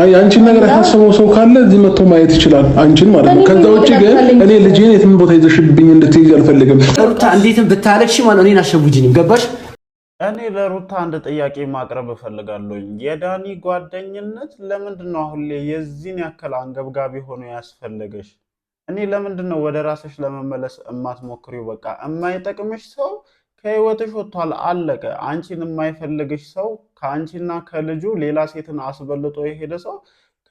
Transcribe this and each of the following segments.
አንቺን ነገር ያሳሰበው ሰው ካለ እዚህ መጥቶ ማየት ይችላል፣ አንቺን ማለት ነው። ከዛ ውጪ ግን እኔ ልጄን የትም ቦታ ይዘሽብኝ እንድትይዝ አልፈልግም። ሩታ እንዴትም ብታለቅሽ ማለት እኔን አሸውጂኝም። ገባሽ? እኔ ለሩታ አንድ ጥያቄ ማቅረብ እፈልጋለሁ። የዳኒ ጓደኝነት ለምንድን ነው አሁን ላይ የዚህን ያክል አንገብጋቢ ሆኖ ያስፈለገሽ? እኔ ለምንድን ነው ወደ ራስሽ ለመመለስ እማትሞክሪው? በቃ የማይጠቅምሽ ሰው ከህይወትሽ ወጥቷል፣ አለቀ። አንቺን የማይፈልግሽ ሰው ከአንቺና ከልጁ ሌላ ሴትን አስበልጦ የሄደ ሰው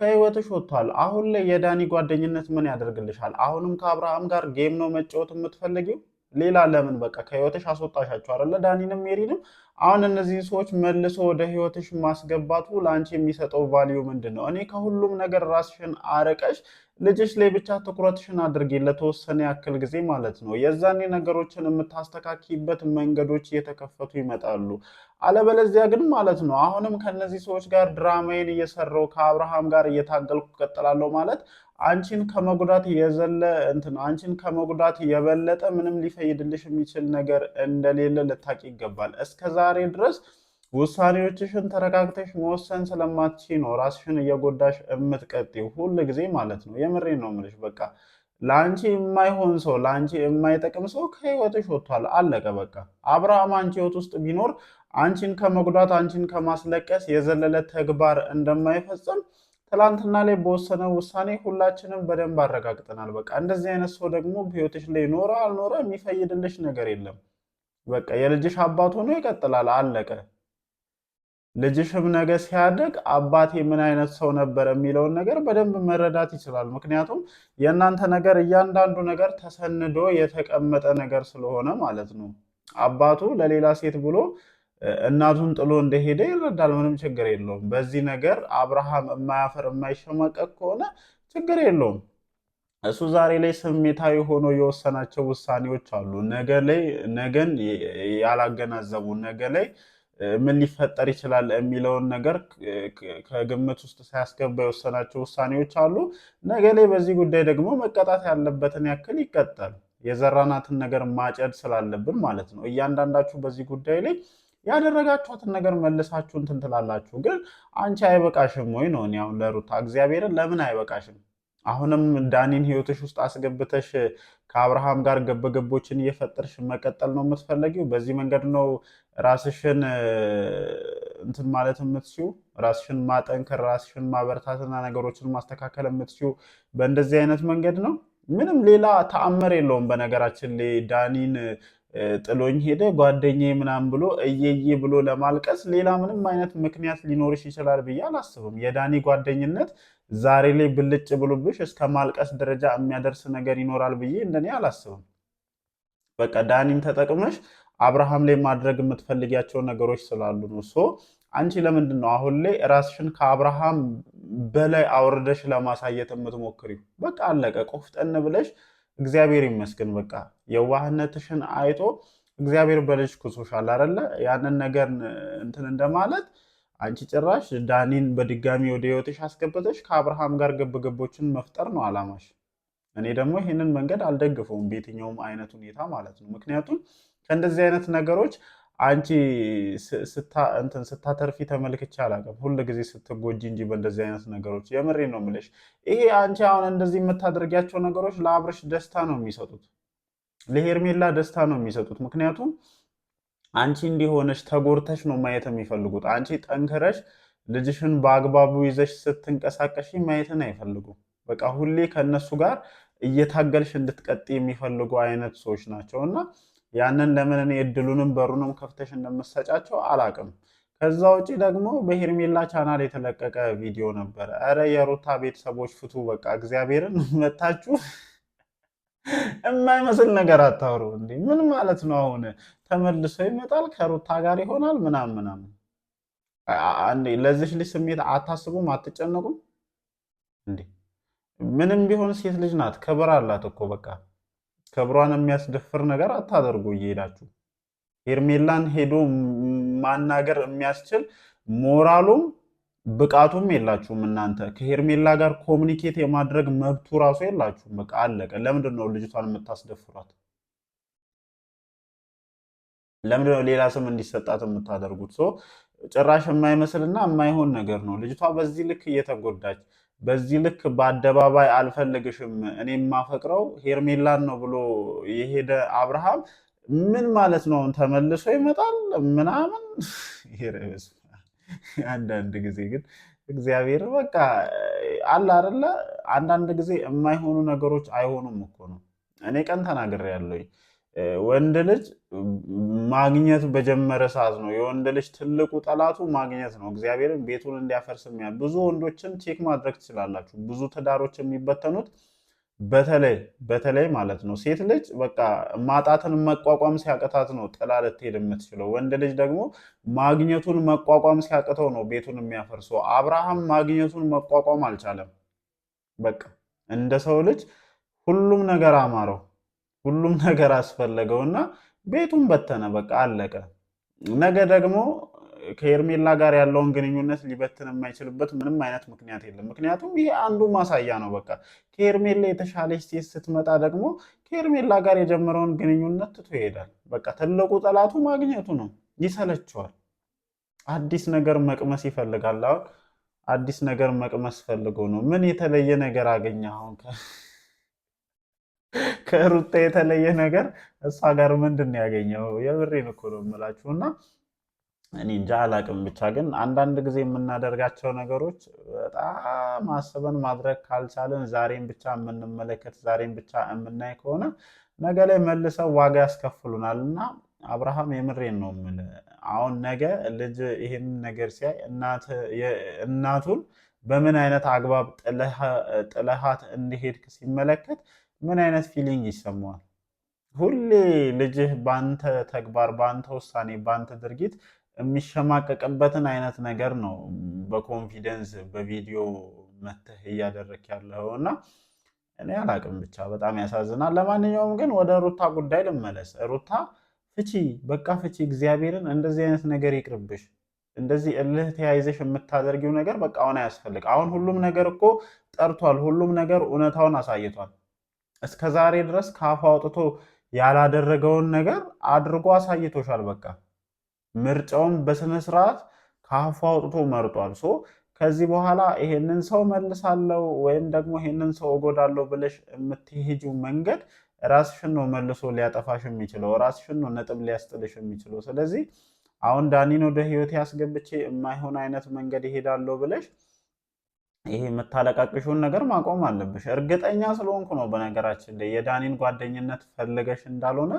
ከህይወትሽ ወጥቷል። አሁን ላይ የዳኒ ጓደኝነት ምን ያደርግልሻል? አሁንም ከአብርሃም ጋር ጌም ነው መጫወት የምትፈልጊው? ሌላ ለምን? በቃ ከህይወትሽ አስወጣሻቸው አይደለ? ዳኒንም ሜሪንም። አሁን እነዚህ ሰዎች መልሶ ወደ ህይወትሽ ማስገባቱ ለአንቺ የሚሰጠው ቫልዩ ምንድን ነው? እኔ ከሁሉም ነገር ራስሽን አርቀሽ ልጅሽ ላይ ብቻ ትኩረትሽን አድርጌ ለተወሰነ ያክል ጊዜ ማለት ነው። የዛኔ ነገሮችን የምታስተካክይበት መንገዶች እየተከፈቱ ይመጣሉ። አለበለዚያ ግን ማለት ነው አሁንም ከነዚህ ሰዎች ጋር ድራማዬን እየሰራው ከአብርሃም ጋር እየታገልኩ እቀጥላለሁ ማለት አንቺን ከመጉዳት አንቺን ከመጉዳት የበለጠ ምንም ሊፈይድልሽ የሚችል ነገር እንደሌለ ልታቂ ይገባል። እስከዛሬ ድረስ ውሳኔዎችሽን ተረጋግተሽ መወሰን ስለማትችይ ነው ራስሽን እየጎዳሽ የምትቀጥይው ሁል ጊዜ ማለት ነው። የምሬን ነው የምልሽ። በቃ ለአንቺ የማይሆን ሰው ለአንቺ የማይጠቅም ሰው ከህይወትሽ ወጥቷል፣ አለቀ በቃ። አብርሃም አንቺ ህይወት ውስጥ ቢኖር አንቺን ከመጉዳት አንቺን ከማስለቀስ የዘለለ ተግባር እንደማይፈጽም ትላንትና ላይ በወሰነ ውሳኔ ሁላችንም በደንብ አረጋግጠናል። በቃ እንደዚህ አይነት ሰው ደግሞ በህይወትሽ ላይ ኖረ አልኖረ የሚፈይድልሽ ነገር የለም። በቃ የልጅሽ አባት ሆኖ ይቀጥላል፣ አለቀ። ልጅሽም ነገ ሲያድግ አባቴ ምን አይነት ሰው ነበር የሚለውን ነገር በደንብ መረዳት ይችላል። ምክንያቱም የእናንተ ነገር እያንዳንዱ ነገር ተሰንዶ የተቀመጠ ነገር ስለሆነ ማለት ነው። አባቱ ለሌላ ሴት ብሎ እናቱን ጥሎ እንደሄደ ይረዳል። ምንም ችግር የለውም። በዚህ ነገር አብርሃም የማያፈር የማይሸማቀቅ ከሆነ ችግር የለውም። እሱ ዛሬ ላይ ስሜታዊ ሆኖ የወሰናቸው ውሳኔዎች አሉ። ነገን ያላገናዘቡ ነገ ላይ ምን ሊፈጠር ይችላል የሚለውን ነገር ከግምት ውስጥ ሳያስገባ የወሰናቸው ውሳኔዎች አሉ። ነገ ላይ በዚህ ጉዳይ ደግሞ መቀጣት ያለበትን ያክል ይቀጣል። የዘራናትን ነገር ማጨድ ስላለብን ማለት ነው። እያንዳንዳችሁ በዚህ ጉዳይ ላይ ያደረጋችኋትን ነገር መልሳችሁ እንትን ትላላችሁ። ግን አንቺ አይበቃሽም ወይ ነው? እኔ አሁን ለሩታ እግዚአብሔርን ለምን አይበቃሽም? አሁንም ዳኒን ህይወትሽ ውስጥ አስገብተሽ ከአብርሃም ጋር ገበገቦችን እየፈጠርሽ መቀጠል ነው የምትፈለጊው? በዚህ መንገድ ነው ራስሽን እንትን ማለት የምትችው? ራስሽን ማጠንከር፣ ራስሽን ማበረታትና ነገሮችን ማስተካከል የምትችው በእንደዚህ አይነት መንገድ ነው? ምንም ሌላ ተአምር የለውም። በነገራችን ላይ ዳኒን ጥሎኝ ሄደ ጓደኛዬ ምናምን ብሎ እየዬ ብሎ ለማልቀስ ሌላ ምንም አይነት ምክንያት ሊኖርሽ ይችላል ብዬ አላስብም። የዳኒ ጓደኝነት ዛሬ ላይ ብልጭ ብሎብሽ እስከ ማልቀስ ደረጃ የሚያደርስ ነገር ይኖራል ብዬ እንደኔ አላስብም። በቃ ዳኒን ተጠቅመሽ አብርሃም ላይ ማድረግ የምትፈልጊያቸው ነገሮች ስላሉ ነው። አንቺ ለምንድን ነው አሁን ላይ ራስሽን ከአብርሃም በላይ አውርደሽ ለማሳየት የምትሞክሪው? በቃ አለቀ። ቆፍጠን ብለሽ እግዚአብሔር ይመስገን በቃ የዋህነትሽን አይቶ እግዚአብሔር በልጅ ኩሶሻል አይደለ? ያንን ነገር እንትን እንደማለት አንቺ ጭራሽ ዳኒን በድጋሚ ወደ ህይወትሽ አስገብተሽ ከአብርሃም ጋር ግብግቦችን መፍጠር ነው አላማሽ። እኔ ደግሞ ይህንን መንገድ አልደግፈውም በየትኛውም አይነት ሁኔታ ማለት ነው። ምክንያቱም ከእንደዚህ አይነት ነገሮች አንቺ ስታተርፊ ተመልክቼ አላውቅም። ሁል ጊዜ ስትጎጂ እንጂ በእንደዚህ አይነት ነገሮች የምሬ ነው የምልሽ። ይሄ አንቺ አሁን እንደዚህ የምታደርጊያቸው ነገሮች ለአብርሽ ደስታ ነው የሚሰጡት፣ ለሄርሜላ ደስታ ነው የሚሰጡት። ምክንያቱም አንቺ እንዲሆነሽ ተጎርተሽ ነው ማየት የሚፈልጉት። አንቺ ጠንክረሽ ልጅሽን በአግባቡ ይዘሽ ስትንቀሳቀሽ ማየትን አይፈልጉም። በቃ ሁሌ ከነሱ ጋር እየታገልሽ እንድትቀጥ የሚፈልጉ አይነት ሰዎች ናቸው እና ያንን ለምን እኔ እድሉንም በሩንም ከፍተሽ እንደምትሰጫቸው አላቅም። ከዛ ውጪ ደግሞ በሄርሜላ ቻናል የተለቀቀ ቪዲዮ ነበረ። ኧረ የሩታ ቤተሰቦች ፍቱ በቃ እግዚአብሔርን መታችሁ የማይመስል ነገር አታውሩ እንዴ! ምን ማለት ነው? አሁን ተመልሶ ይመጣል ከሩታ ጋር ይሆናል ምናምን። ለዚህ ልጅ ስሜት አታስቡም? አትጨነቁም እንዴ? ምንም ቢሆን ሴት ልጅ ናት፣ ክብር አላት እኮ በቃ ክብሯን የሚያስደፍር ነገር አታደርጉ እየሄዳችሁ። ሄርሜላን ሄዶ ማናገር የሚያስችል ሞራሉም ብቃቱም የላችሁም እናንተ። ከሄርሜላ ጋር ኮሚኒኬት የማድረግ መብቱ ራሱ የላችሁም። በቃ አለቀ። ለምንድን ነው ልጅቷን የምታስደፍሯት? ለምንድን ነው ሌላ ስም እንዲሰጣት የምታደርጉት? ጭራሽ የማይመስልና የማይሆን ነገር ነው። ልጅቷ በዚህ ልክ እየተጎዳች በዚህ ልክ በአደባባይ አልፈልግሽም እኔ የማፈቅረው ሄርሜላን ነው ብሎ የሄደ አብርሃም ምን ማለት ነው? ተመልሶ ይመጣል ምናምን። አንዳንድ ጊዜ ግን እግዚአብሔር በቃ አለ አይደለ? አንዳንድ ጊዜ የማይሆኑ ነገሮች አይሆኑም እኮ ነው። እኔ ቀን ተናግሬያለሁ። ወንድ ልጅ ማግኘት በጀመረ ሰዓት ነው የወንድ ልጅ ትልቁ ጠላቱ ማግኘት ነው። እግዚአብሔርን ቤቱን እንዲያፈርስ ብዙ ወንዶችን ቼክ ማድረግ ትችላላችሁ። ብዙ ትዳሮች የሚበተኑት በተለይ ማለት ነው ሴት ልጅ በቃ ማጣትን መቋቋም ሲያቅታት ነው ጥላ ልትሄድ የምትችለው። ወንድ ልጅ ደግሞ ማግኘቱን መቋቋም ሲያቅተው ነው ቤቱን የሚያፈርሰው። አብርሃም ማግኘቱን መቋቋም አልቻለም። በቃ እንደ ሰው ልጅ ሁሉም ነገር አማረው፣ ሁሉም ነገር አስፈለገውና ቤቱን በተነ። በቃ አለቀ። ነገ ደግሞ ከሄርሜላ ጋር ያለውን ግንኙነት ሊበትን የማይችልበት ምንም አይነት ምክንያት የለም። ምክንያቱም ይሄ አንዱ ማሳያ ነው። በቃ ከሄርሜላ የተሻለች ሴት ስትመጣ ደግሞ ከሄርሜላ ጋር የጀመረውን ግንኙነት ትቶ ይሄዳል። በቃ ትልቁ ጠላቱ ማግኘቱ ነው። ይሰለቸዋል። አዲስ ነገር መቅመስ ይፈልጋል። አሁን አዲስ ነገር መቅመስ ፈልጎ ነው። ምን የተለየ ነገር አገኘ? አሁን ከሩታ የተለየ ነገር እሷ ጋር ምንድን ነው ያገኘው? የብሬን እኮ ነው የምላችሁና እኔ እንጃ አላቅም። ብቻ ግን አንዳንድ ጊዜ የምናደርጋቸው ነገሮች በጣም አስበን ማድረግ ካልቻለን ዛሬን ብቻ የምንመለከት ዛሬን ብቻ የምናይ ከሆነ ነገ ላይ መልሰው ዋጋ ያስከፍሉናል። እና አብርሃም የምሬን ነው የምልህ አሁን ነገ ልጅ ይህን ነገር ሲያይ እናቱን በምን አይነት አግባብ ጥለሃት እንደሄድክ ሲመለከት ምን አይነት ፊሊንግ ይሰማዋል? ሁሌ ልጅህ በአንተ ተግባር፣ በአንተ ውሳኔ፣ በአንተ ድርጊት የሚሸማቀቅበትን አይነት ነገር ነው በኮንፊደንስ በቪዲዮ መተህ እያደረክ ያለው እና እኔ አላቅም። ብቻ በጣም ያሳዝናል። ለማንኛውም ግን ወደ ሩታ ጉዳይ ልመለስ። ሩታ ፍቺ፣ በቃ ፍቺ። እግዚአብሔርን እንደዚህ አይነት ነገር ይቅርብሽ። እንደዚህ እልህ ተያይዘሽ የምታደርጊው ነገር በቃ አሁን አያስፈልግ። አሁን ሁሉም ነገር እኮ ጠርቷል። ሁሉም ነገር እውነታውን አሳይቷል። እስከ ዛሬ ድረስ ከአፉ አውጥቶ ያላደረገውን ነገር አድርጎ አሳይቶሻል። በቃ ምርጫውን በስነ ስርዓት ከአፉ አውጥቶ መርጧል። ከዚህ በኋላ ይሄንን ሰው መልሳለሁ ወይም ደግሞ ይሄንን ሰው እጎዳለሁ ብለሽ የምትሄጂው መንገድ ራስሽን ነው መልሶ ሊያጠፋሽ የሚችለው፣ ራስሽን ነው ነጥብ ሊያስጥልሽ የሚችለው። ስለዚህ አሁን ዳኒን ወደ ህይወት ያስገብቼ የማይሆን አይነት መንገድ ይሄዳለሁ ብለሽ ይሄ የምታለቃቅሽውን ነገር ማቆም አለብሽ። እርግጠኛ ስለሆንኩ ነው በነገራችን ላይ የዳኒን ጓደኝነት ፈልገሽ እንዳልሆነ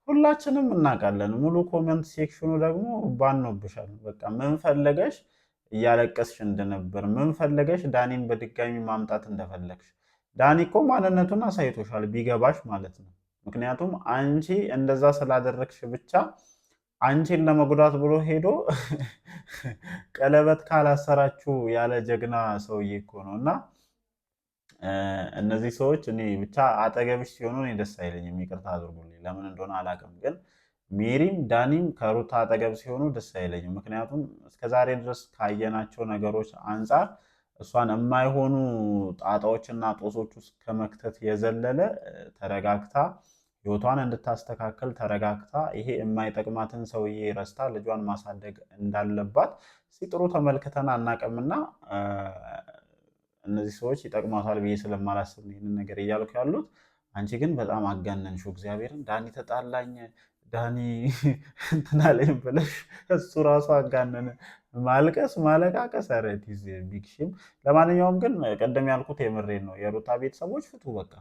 ሁላችንም እናውቃለን። ሙሉ ኮመንት ሴክሽኑ ደግሞ ባኖብሻል። በቃ ምን ፈለገሽ እያለቀስሽ እንደነበር፣ ምን ፈለገሽ ዳኒን በድጋሚ ማምጣት እንደፈለግሽ። ዳኒ እኮ ማንነቱን አሳይቶሻል ቢገባሽ ማለት ነው። ምክንያቱም አንቺ እንደዛ ስላደረግሽ ብቻ አንቺን ለመጉዳት ብሎ ሄዶ ቀለበት ካላሰራችሁ ያለ ጀግና ሰውዬ እኮ ነው። እና እነዚህ ሰዎች እኔ ብቻ አጠገብሽ ሲሆኑ እኔ ደስ አይለኝም። ይቅርታ አድርጉልኝ፣ ለምን እንደሆነ አላውቅም። ግን ሜሪም ዳኒም ከሩታ አጠገብ ሲሆኑ ደስ አይለኝም። ምክንያቱም እስከዛሬ ድረስ ካየናቸው ነገሮች አንጻር እሷን የማይሆኑ ጣጣዎችና ጦሶች ውስጥ ከመክተት የዘለለ ተረጋግታ ህይወቷን እንድታስተካከል ተረጋግታ ይሄ የማይጠቅማትን ሰውዬ ረስታ ልጇን ማሳደግ እንዳለባት ሲጥሩ ተመልክተን አናውቅምና እነዚህ ሰዎች ይጠቅሟታል ብዬ ስለማላስብ ይህንን ነገር እያልኩ ያሉት። አንቺ ግን በጣም አጋነንሽው። እግዚአብሔርን ዳኒ ተጣላኝ፣ ዳኒ እንትን አለኝ ብለሽ እሱ ራሱ አጋነን። ማልቀስ ማለቃቀስ፣ ኧረ ቲዝ ቢግ ሼም። ለማንኛውም ግን ቀደም ያልኩት የምሬን ነው። የሩታ ቤተሰቦች ፍቱ፣ በቃ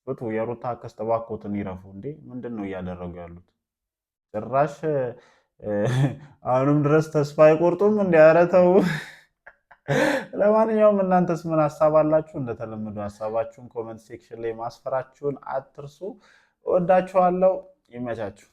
ፍቱ። የሩታ አክስት እባክዎትን ይረፉ። እንዴ ምንድን ነው እያደረጉ ያሉት? ጭራሽ አሁንም ድረስ ተስፋ አይቆርጡም። እንዲ ኧረ ተው። ለማንኛውም እናንተስ ምን ሀሳብ አላችሁ? እንደተለመዱ ሀሳባችሁን ኮመንት ሴክሽን ላይ ማስፈራችሁን አትርሱ። እወዳችኋለሁ። ይመቻችሁ።